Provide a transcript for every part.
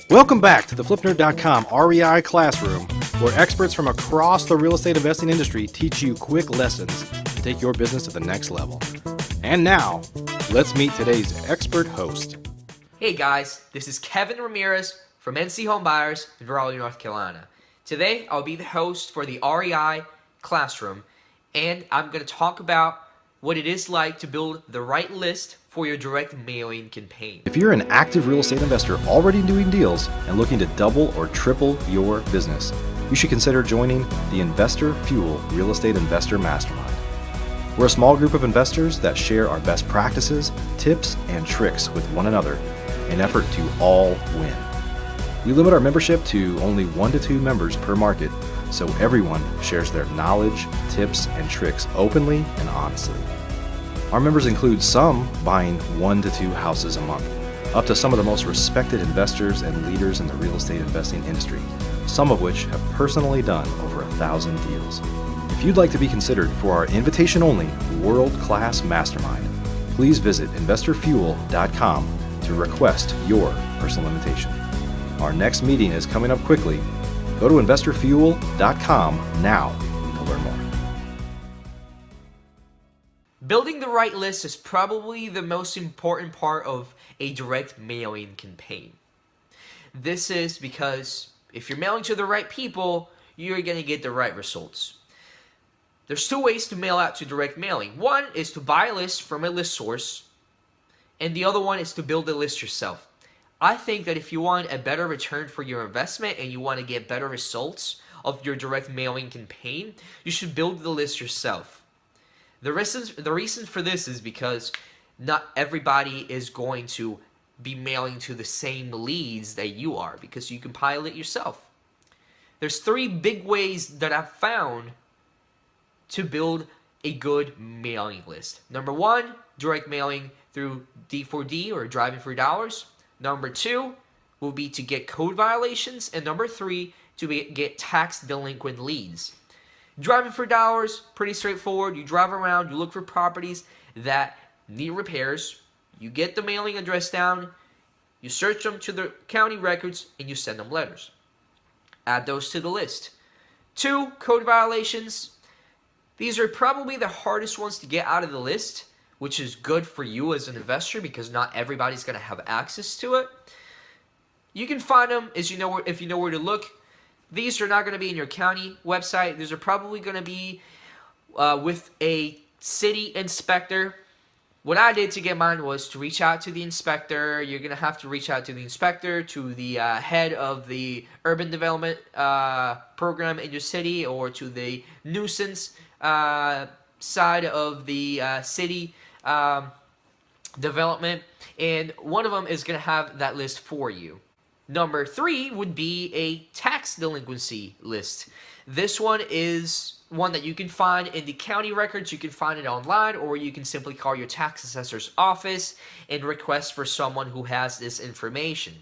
Welcome back to the FlipNerd.com REI Classroom, where experts from across the real estate investing industry teach you quick lessons to take your business to the next level. And now, let's meet today's expert host. Hey guys, this is Kevin Ramirez from NC Home Buyers in Raleigh, North Carolina. Today, I'll be the host for the REI Classroom, and I'm going to talk about what it is like to build the right list for your direct mailing campaign. If you're an active real estate investor already doing deals and looking to double or triple your business, you should consider joining the Investor Fuel Real Estate Investor Mastermind. We're a small group of investors that share our best practices, tips, and tricks with one another in an effort to all win. We limit our membership to only 1 to 2 members per market, so everyone shares their knowledge, tips, and tricks openly and honestly. Our members include some buying 1 to 2 houses a month, up to some of the most respected investors and leaders in the real estate investing industry, some of which have personally done over 1,000 deals. If you'd like to be considered for our invitation-only world-class mastermind, please visit investorfuel.com to request your personal invitation. Our next meeting is coming up quickly. Go to investorfuel.com now to learn more. Building the right list is probably the most important part of a direct mailing campaign. This is because if you're mailing to the right people, you're going to get the right results. There's 2 ways to mail out to direct mailing. One is to buy a list from a list source, and the other one is to build the list yourself. I think that if you want a better return for your investment and you want to get better results of your direct mailing campaign, you should build the list yourself. The reason for this is because not everybody is going to be mailing to the same leads that you are, because you compile it yourself. There's 3 big ways that I've found to build a good mailing list. Number 1, direct mailing through D4D or driving for dollars. Number 2 will be to get code violations, and number 3 to get tax delinquent leads. Driving for dollars, pretty straightforward. You drive around, you look for properties that need repairs, you get the mailing address down, you search them to the county records, and you send them letters. Add those to the list. 2, code violations. These are probably the hardest ones to get out of the list, which is good for you as an investor because not everybody's going to have access to it. You can find them if you know where to look. These are not going to be in your county website. These are probably going to be with a city inspector. What I did to get mine was to reach out to the inspector. You're going to have to reach out to the inspector, to the head of the urban development program in your city, or to the nuisance side of the city development, and one of them is going to have that list for you. Number 3 would be a tax delinquency list. This one is one that you can find in the county records. You can find it online, or you can simply call your tax assessor's office and request for someone who has this information.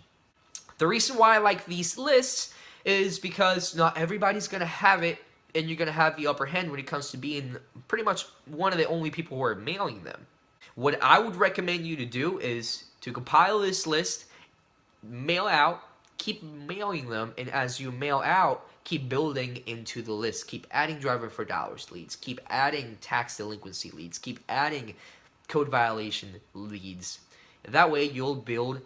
The reason why I like these lists is because not everybody's going to have it, and you're going to have the upper hand when it comes to being pretty much one of the only people who are mailing them. What I would recommend you to do is to compile this list, mail out, keep mailing them, and as you mail out, keep building into the list. Keep adding driver for dollars leads, keep adding tax delinquency leads, keep adding code violation leads. And that way you will build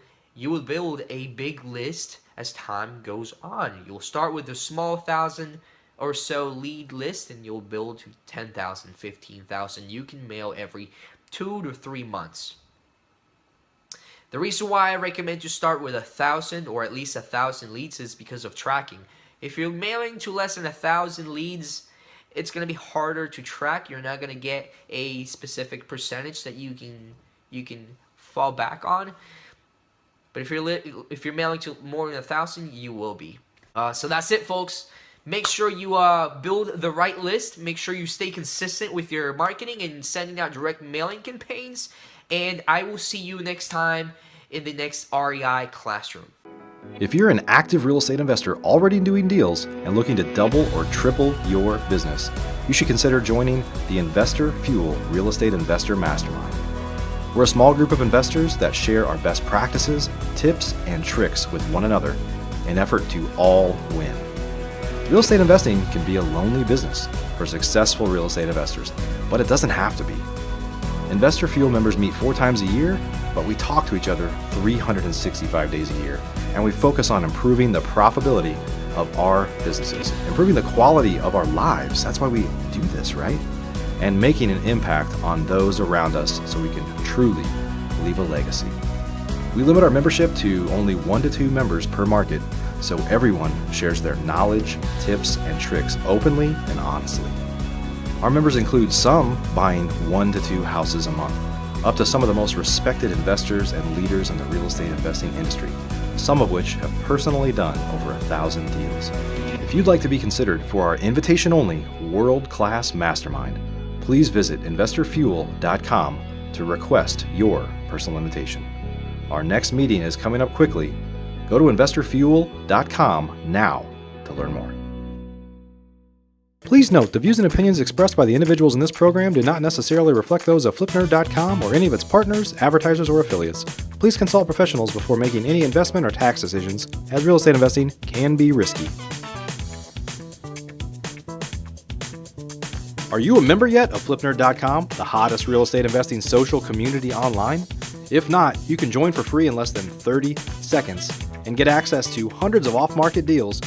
a big list as time goes on. You'll start with a small 1,000 or so lead list, and you'll build to 10,000, 15,000. You can mail every 2 to 3 months. The reason why I recommend you start with 1,000 or at least 1,000 leads is because of tracking. If you're mailing to less than 1,000 leads, it's going to be harder to track. You're not going to get a specific percentage that you can fall back on. But if you're mailing to more than 1,000, you will be. So that's it, folks. Make sure you build the right list. Make sure you stay consistent with your marketing and sending out direct mailing campaigns. And I will see you next time in the next REI Classroom. If you're an active real estate investor already doing deals and looking to double or triple your business, you should consider joining the Investor Fuel Real Estate Investor Mastermind. We're a small group of investors that share our best practices, tips, and tricks with one another in an effort to all win. Real estate investing can be a lonely business for successful real estate investors, but it doesn't have to be. Investor Fuel members meet 4 times a year, but we talk to each other 365 days a year, and we focus on improving the profitability of our businesses, improving the quality of our lives. That's why we do this, right? And making an impact on those around us so we can truly leave a legacy. We limit our membership to only 1 to 2 members per market, so everyone shares their knowledge, tips, and tricks openly and honestly. Our members include some buying 1 to 2 houses a month, up to some of the most respected investors and leaders in the real estate investing industry, some of which have personally done over 1,000 deals. If you'd like to be considered for our invitation-only world-class mastermind, please visit investorfuel.com to request your personal invitation. Our next meeting is coming up quickly. Go to investorfuel.com now to learn more. Please note, the views and opinions expressed by the individuals in this program do not necessarily reflect those of flipnerd.com or any of its partners, advertisers, or affiliates. Please consult professionals before making any investment or tax decisions, as real estate investing can be risky. Are you a member yet of flipnerd.com, the hottest real estate investing social community online? If not, you can join for free in less than 30 seconds and get access to hundreds of off-market deals,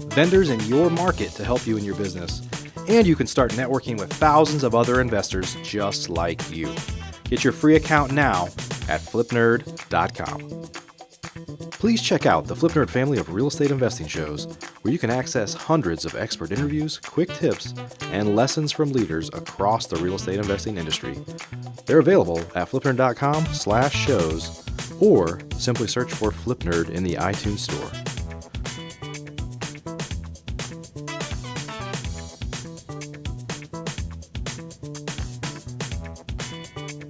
vendors in your market to help you in your business. And you can start networking with thousands of other investors just like you. Get your free account now at flipnerd.com. Please check out the Flipnerd family of real estate investing shows, where you can access hundreds of expert interviews, quick tips, and lessons from leaders across the real estate investing industry. They're available at flipnerd.com/shows, or simply search for Flipnerd in the iTunes Store.